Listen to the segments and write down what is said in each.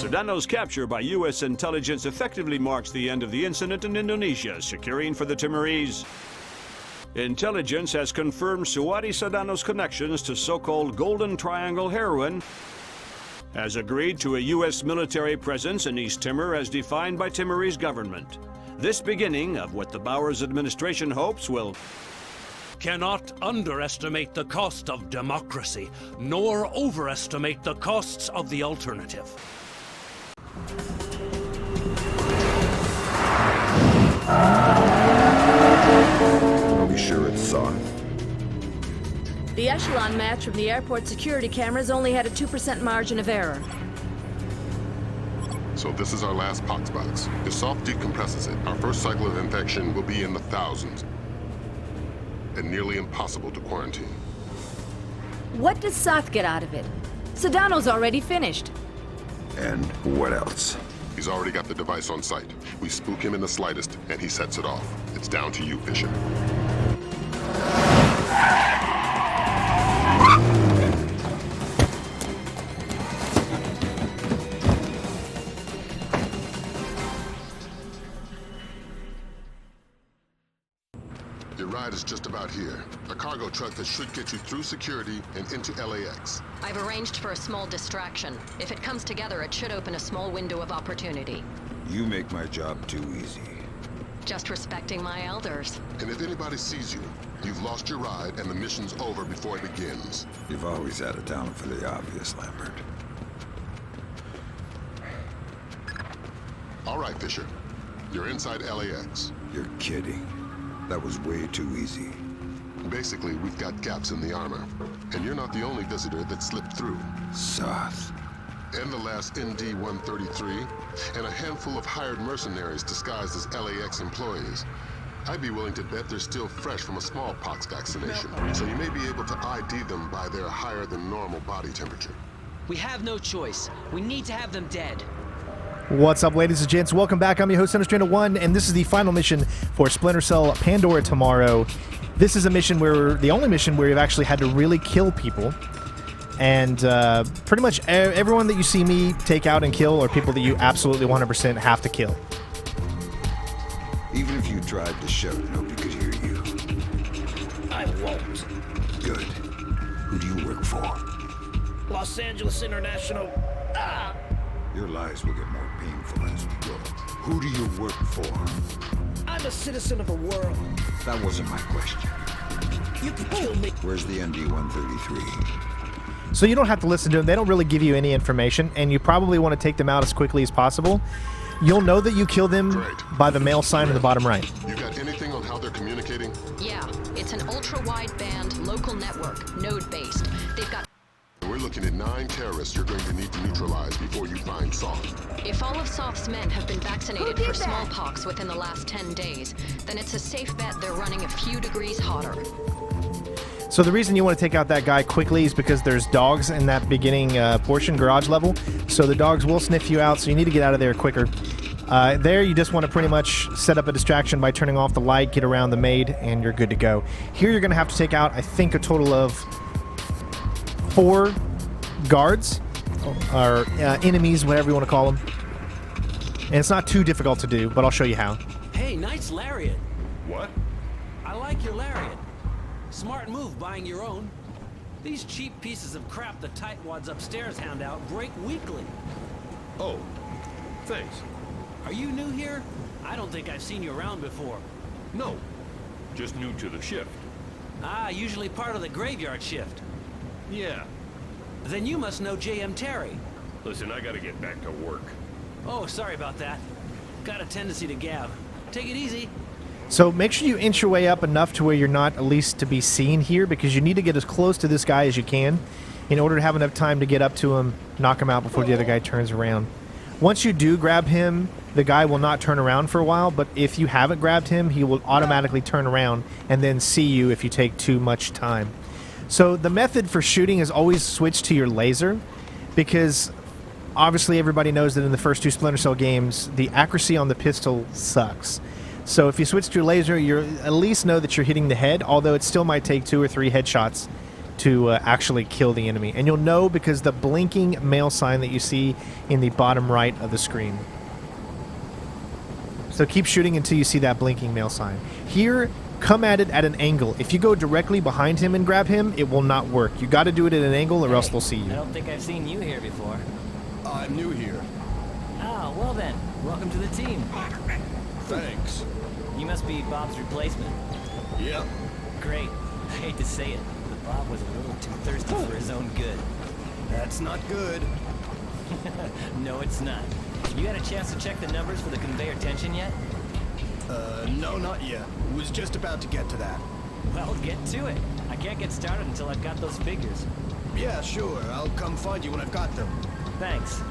Sedano's capture by U.S. intelligence effectively marks the end of the incident in Indonesia, securing for the Timorese. Intelligence has confirmed Suwadi Sedano's connections to so-called Golden Triangle heroin, has agreed to a U.S. military presence in East Timor as defined by Timorese government. This beginning of what the Bowers administration hopes will cannot underestimate the cost of democracy, nor overestimate the costs of the alternative. Are we sure it's Soth? The echelon match from the airport security cameras only had a 2% margin of error. So this is our last pox box. If Soth decompresses it, our first cycle of infection will be in the thousands. And nearly impossible to quarantine. What does Soth get out of it? Sedano's already finished. And what else? He's already got the device on site. We spook him in the slightest, and he sets it off. It's down to you, Fisher. Your ride is just about here. A cargo truck that should get you through security and into LAX. I've arranged for a small distraction. If it comes together, it should open a small window of opportunity. You make my job too easy. Just respecting my elders. And if anybody sees you, you've lost your ride and the mission's over before it begins. You've always had a talent for the obvious, Lambert. All right, Fisher. You're inside LAX. You're kidding. That was way too easy. Basically, we've got gaps in the armor. And you're not the only visitor that slipped through. Soth. And the last ND-133, and a handful of hired mercenaries disguised as LAX employees. I'd be willing to bet they're still fresh from a smallpox vaccination, so you may be able to ID them by their higher than normal body temperature. We have no choice. We need to have them dead. What's up, ladies and gents? Welcome back. I'm your host, CenterStrain01, and this is the final mission for Splinter Cell Pandora tomorrow. This is a mission where, the only mission where you've actually had to really kill people. And pretty much everyone that you see me take out and kill are people that you absolutely 100% have to kill. Even if you tried to shout, nobody could hear you. I won't. Good. Who do you work for? Los Angeles International. Ah! Your lies will get more painful as we go. Who do you work for? I'm a citizen of the world. That wasn't my question. You can kill me. Where's the ND-133? So you don't have to listen to them. They don't really give you any information, and you probably want to take them out as quickly as possible. You'll know that you kill them by the mail sign in the bottom right. You got anything on how they're communicating? Yeah, it's an ultra-wideband local network, node-based. They've got... We're looking at 9 terrorists you're going to need to neutralize before you find Soth. If all of Soth's men have been vaccinated for smallpox within the last 10 days, then it's a safe bet they're running a few degrees hotter. So the reason you want to take out that guy quickly is because there's dogs in that beginning portion, garage level. So the dogs will sniff you out, so you need to get out of there quicker. There, you just want to pretty much set up a distraction by turning off the light, get around the maid, and you're good to go. Here you're going to have to take out, I think, a total of 4 guards, or enemies, whatever you want to call them. And it's not too difficult to do, but I'll show you how. Hey, nice lariat. What? I like your lariat. Smart move buying your own. These cheap pieces of crap the tightwads upstairs hand out break weekly. Oh, thanks. Are you new here? I don't think I've seen you around before. No, just new to the shift. Ah, usually part of the graveyard shift. Yeah. Then you must know J.M. Terry. Listen, I gotta get back to work. Oh, sorry about that. Got a tendency to gab. Take it easy. So make sure you inch your way up enough to where you're not at least to be seen here, because you need to get as close to this guy as you can in order to have enough time to get up to him, knock him out before the other guy turns around. Once you do grab him, the guy will not turn around for a while, but if you haven't grabbed him, he will automatically turn around and then see you if you take too much time. So the method for shooting is always switch to your laser, because obviously everybody knows that in the first 2 Splinter Cell games, the accuracy on the pistol sucks. So if you switch to your laser, you at least know that you're hitting the head, although it still might take 2 or 3 headshots to actually kill the enemy. And you'll know because the blinking mail sign that you see in the bottom right of the screen. So keep shooting until you see that blinking mail sign. Here, come at it at an angle. If you go directly behind him and grab him, it will not work. You got to do it at an angle or else they'll see you. I don't think I've seen you here before. I'm new here. Oh, well then, welcome to the team. Thanks. You must be Bob's replacement. Yep. Great. I hate to say it, but Bob was a little too thirsty for his own good. That's not good. No, it's not. You had a chance to check the numbers for the conveyor tension yet? No, not yet. Was just about to get to that. Well, get to it. I can't get started until I've got those figures. Yeah, sure. I'll come find you when I've got them. Thanks.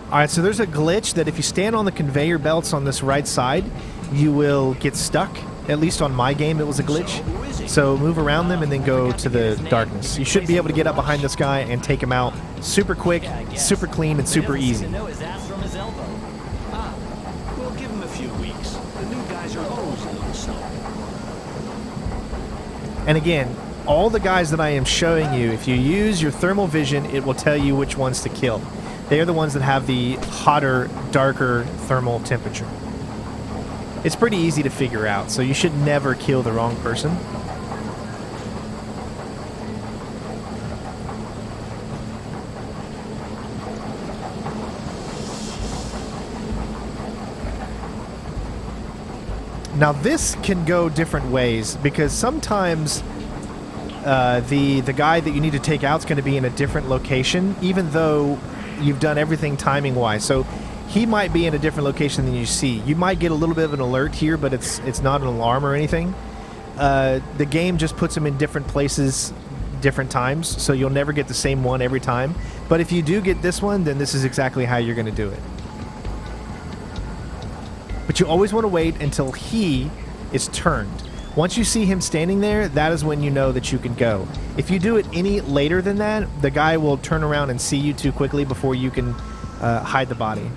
Alright, so there's a glitch that if you stand on the conveyor belts on this right side, you will get stuck. At least on my game, it was a glitch. So move around them and then go to the darkness. You should be able to get up behind this guy and take him out super quick, super clean, and super easy. We'll give him a few weeks. The new guys are always a little slow. And again, all the guys that I am showing you, if you use your thermal vision, it will tell you which ones to kill. They are the ones that have the hotter, darker thermal temperature. It's pretty easy to figure out, so you should never kill the wrong person. Now this can go different ways because sometimes the guy that you need to take out is going to be in a different location, even though you've done everything timing-wise. So he might be in a different location than you see. You might get a little bit of an alert here, but it's not an alarm or anything. The game just puts him in different places, different times, so you'll never get the same one every time. But if you do get this one, then this is exactly how you're going to do it. But you always want to wait until he is turned. Once you see him standing there, that is when you know that you can go. If you do it any later than that, the guy will turn around and see you too quickly before you can hide the body.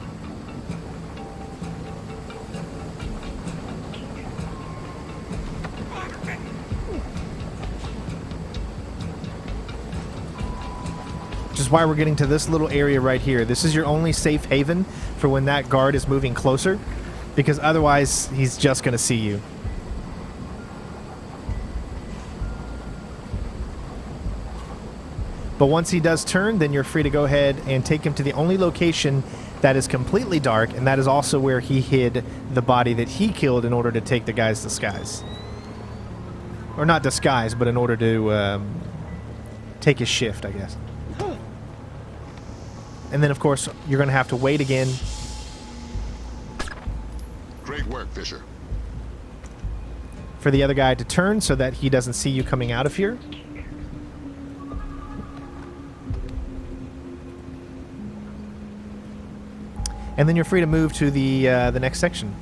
Which is why we're getting to this little area right here. This is your only safe haven for when that guard is moving closer, because otherwise he's just going to see you. But once he does turn, then you're free to go ahead and take him to the only location that is completely dark, and that is also where he hid the body that he killed in order to take the guy's disguise. Or not disguise, but in order to take his shift, I guess. And then, of course, you're going to have to wait again. Great work, Fisher. For the other guy to turn so that he doesn't see you coming out of here. And then you're free to move to the next section.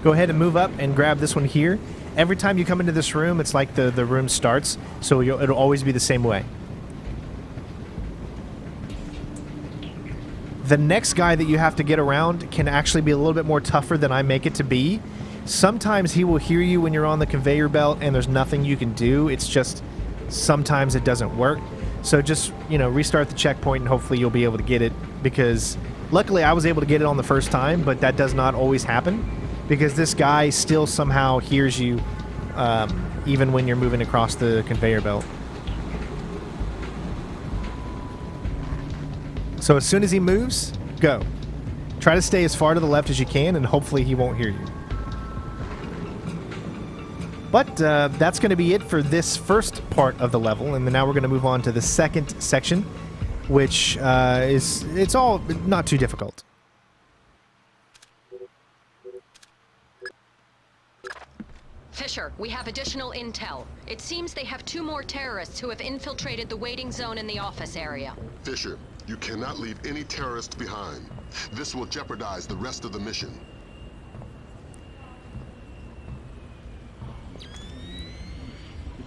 Go ahead and move up and grab this one here. Every time you come into this room, it's like the room starts, so it'll always be the same way. The next guy that you have to get around can actually be a little bit more tougher than I make it to be. Sometimes he will hear you when you're on the conveyor belt and there's nothing you can do. It's just sometimes it doesn't work. So just, you know, restart the checkpoint and hopefully you'll be able to get it, because luckily I was able to get it on the first time, but that does not always happen because this guy still somehow hears you even when you're moving across the conveyor belt. So as soon as he moves, go. Try to stay as far to the left as you can and hopefully he won't hear you. But that's going to be it for this first part of the level, and now we're going to move on to the second section, which it's all not too difficult. Fisher, we have additional intel. It seems they have 2 more terrorists who have infiltrated the waiting zone in the office area. Fisher, you cannot leave any terrorists behind. This will jeopardize the rest of the mission.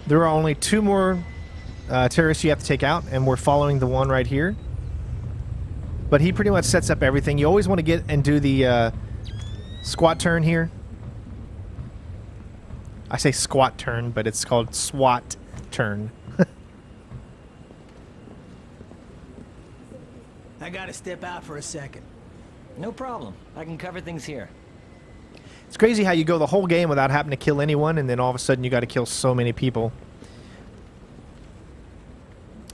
There are only 2 more terrorists you have to take out, and we're following the one right here. But he pretty much sets up everything. You always want to get and do the squat turn here. I say squat turn, but it's called SWAT turn. I gotta step out for a second. No problem. I can cover things here. It's crazy how you go the whole game without having to kill anyone, and then all of a sudden you got to kill so many people.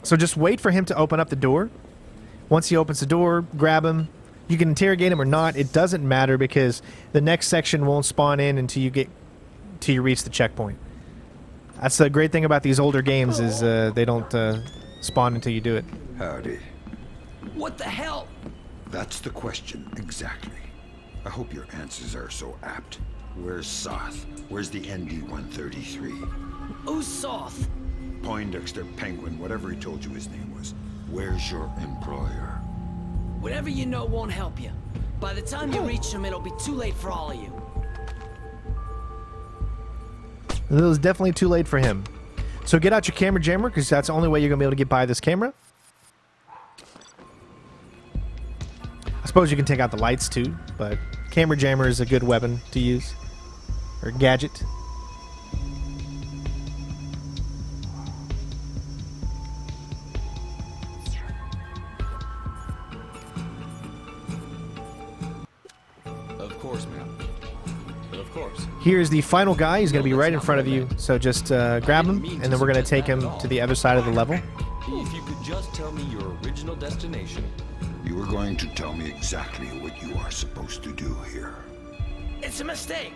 So just wait for him to open up the door. Once he opens the door, grab him. You can interrogate him or not. It doesn't matter because the next section won't spawn in until you reach the checkpoint. That's the great thing about these older games is they don't spawn until you do it. Howdy. What the hell? That's the question, exactly. I hope your answers are so apt. Where's Soth? Where's the ND-133? Who's Soth? Poindexter, Penguin, whatever he told you his name was. Where's your employer? Whatever you know won't help you. By the time you reach him, it'll be too late for all of you. It was definitely too late for him. So get out your camera jammer, because that's the only way you're going to be able to get by this camera. I suppose you can take out the lights too, but camera jammer is a good weapon to use. Or gadget. Of course, ma'am. Of course. Here's the final guy. He's going to be right in front of you. So just grab him, and then we're going to take him to the other side of the level. If you could just tell me your original destination. You were going to tell me exactly what you are supposed to do here. It's a mistake.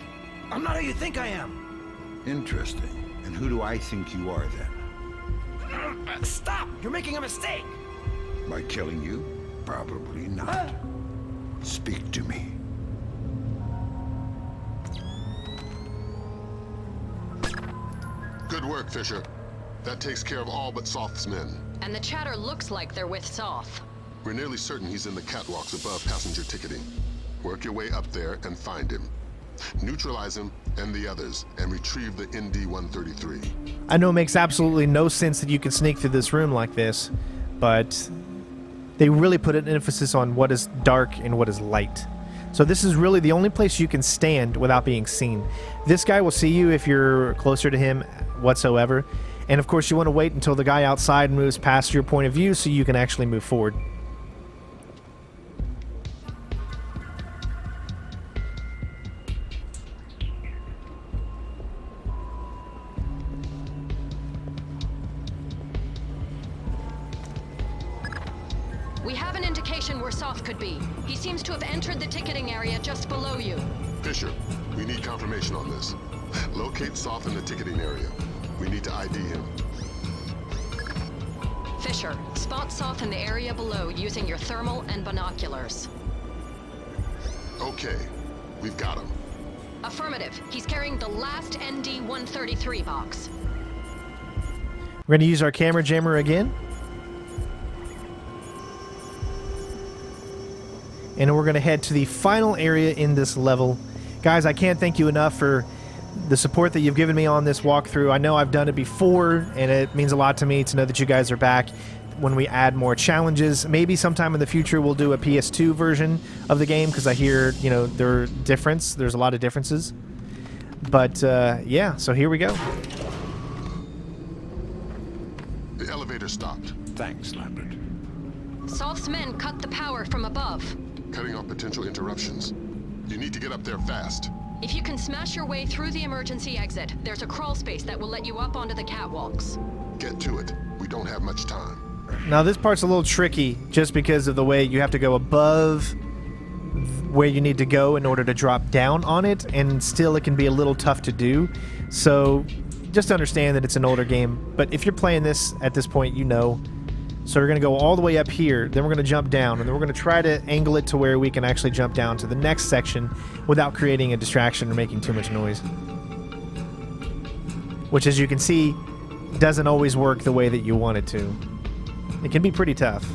I'm not who you think I am. Interesting. And who do I think you are then? Stop! You're making a mistake. By killing you? Probably not. Speak to me. Good work, Fisher. That takes care of all but Soth's men. And the chatter looks like they're with Soth. We're nearly certain he's in the catwalks above passenger ticketing. Work your way up there and find him. Neutralize him and the others, and retrieve the ND-133. I know it makes absolutely no sense that you can sneak through this room like this, but they really put an emphasis on what is dark and what is light. So this is really the only place you can stand without being seen. This guy will see you if you're closer to him whatsoever. And of course you want to wait until the guy outside moves past your point of view so you can actually move forward. We have an indication where Soth could be. He seems to have entered the ticketing area just below you. Fisher, we need confirmation on this. Locate Soth in the ticketing area. We need to ID him. Fisher, spot Soth in the area below using your thermal and binoculars. Okay, we've got him. Affirmative. He's carrying the last ND-133 box. We're going to use our camera jammer again. And we're going to head to the final area in this level. Guys, I can't thank you enough for the support that you've given me on this walkthrough. I know I've done it before, and it means a lot to me to know that you guys are back when we add more challenges. Maybe sometime in the future we'll do a PS2 version of the game, because I hear, you know, there's a lot of differences. But, yeah, so here we go. The elevator stopped. Thanks, Lambert. Soth's men cut the power from above. Cutting off potential interruptions. You need to get up there fast. If you can smash your way through the emergency exit, there's a crawl space that will let you up onto the catwalks. Get to it. We don't have much time. Now this part's a little tricky just because of the way you have to go above where you need to go in order to drop down on it, and still it can be a little tough to do. So just understand that it's an older game, but if you're playing this at this point, you know. So we're going to go all the way up here, then we're going to jump down, and then we're going to try to angle it to where we can actually jump down to the next section without creating a distraction or making too much noise. Which, as you can see, doesn't always work the way that you want it to. It can be pretty tough.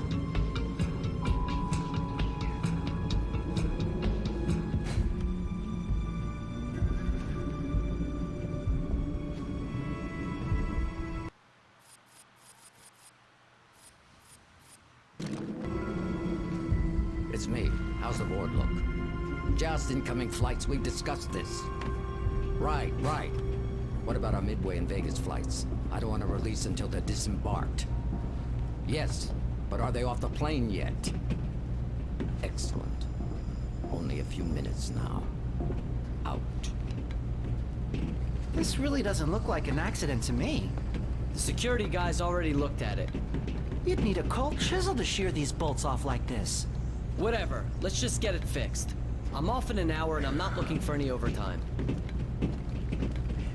It's me. How's the board look? Just incoming flights. We discussed this. Right. What about our Midway and Vegas flights? I don't want to release until they're disembarked. Yes, but are they off the plane yet? Excellent. Only a few minutes now. Out. This really doesn't look like an accident to me. The security guys already looked at it. You'd need a cold chisel to shear these bolts off like this. Whatever, let's just get it fixed. I'm off in an hour and I'm not looking for any overtime.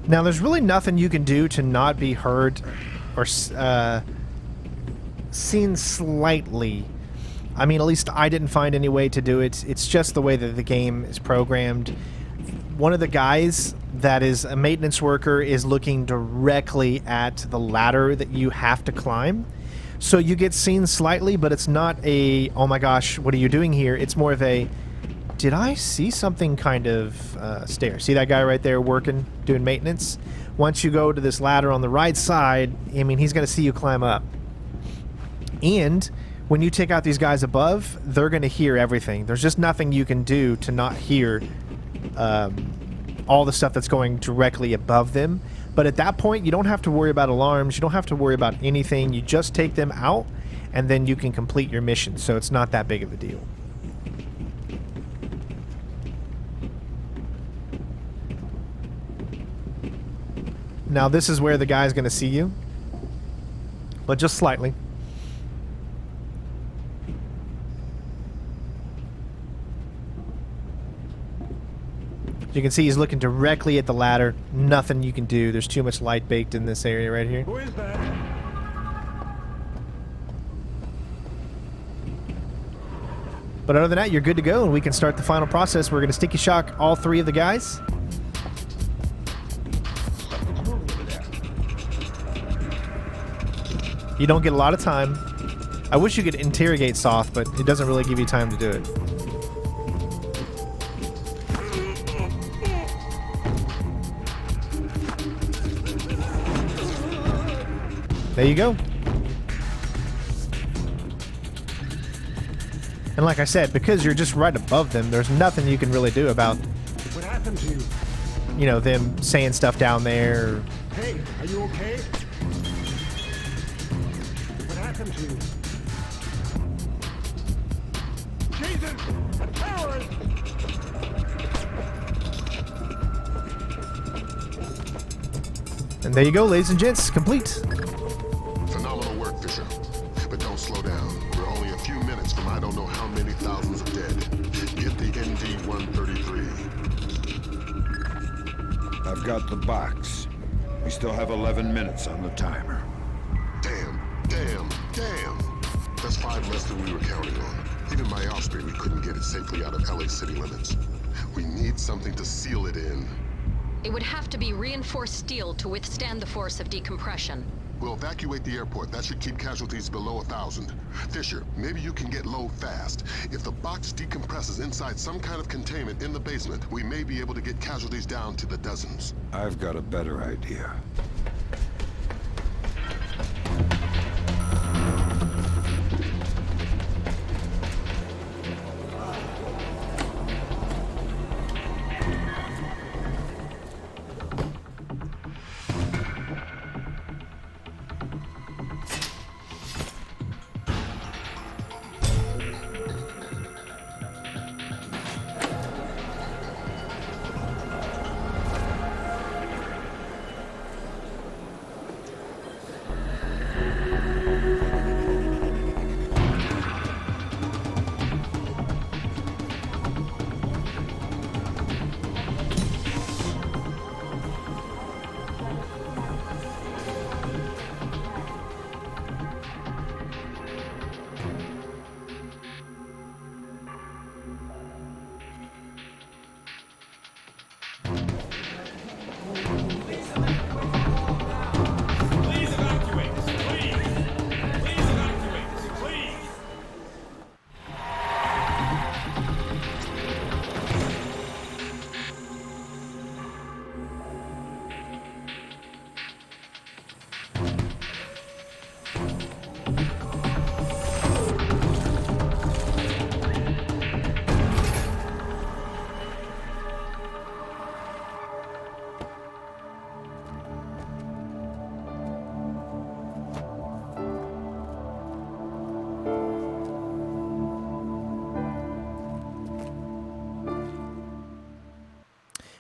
Now, there's really nothing you can do to not be heard or seen slightly. I mean, at least I didn't find any way to do it. It's just the way that the game is programmed. One of the guys that is a maintenance worker is looking directly at the ladder that you have to climb. So you get seen slightly, but it's not a, oh my gosh, what are you doing here? It's more of a, did I see something kind of stare? See that guy right there working, doing maintenance? Once you go to this ladder on the right side, I mean, he's going to see you climb up. And when you take out these guys above, they're going to hear everything. There's just nothing you can do to not hear all the stuff that's going directly above them. But at that point, you don't have to worry about alarms. You don't have to worry about anything. You just take them out, and then you can complete your mission. So it's not that big of a deal. Now, this is where the guy's going to see you, but just slightly. You can see he's looking directly at the ladder. Nothing you can do. There's too much light baked in this area right here. Who is that? But other than that, you're good to go, and we can start the final process. We're going to sticky shock all three of the guys. You don't get a lot of time. I wish you could interrogate Soth, but it doesn't really give you time to do it. There you go. And like I said, because you're just right above them, there's nothing you can really do about, What happened to you? you know, them saying stuff down there. Hey, are you okay? What happened to you? Jesus! A terrorist! And there you go, ladies and gents, complete. Phenomenal work, Fisher. But don't slow down. We're only a few minutes from I don't know how many thousands of dead. Get the ND-133. I've got the box. We still have 11 minutes on the timer. Damn. That's 5 less than we were counting on. Even by Osprey, we couldn't get it safely out of LA city limits. We need something to seal it in. It would have to be reinforced steel to withstand the force of decompression. We'll evacuate the airport. That should keep casualties below 1,000. Fisher, maybe you can get low fast. If the box decompresses inside some kind of containment in the basement, we may be able to get casualties down to the dozens. I've got a better idea.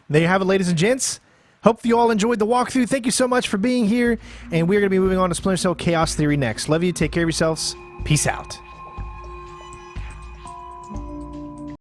There you have it, ladies and gents. Hope you all enjoyed the walkthrough. Thank you so much for being here, and we're going to be moving on to Splinter Cell Chaos Theory next. Love you. Take care of yourselves. Peace out.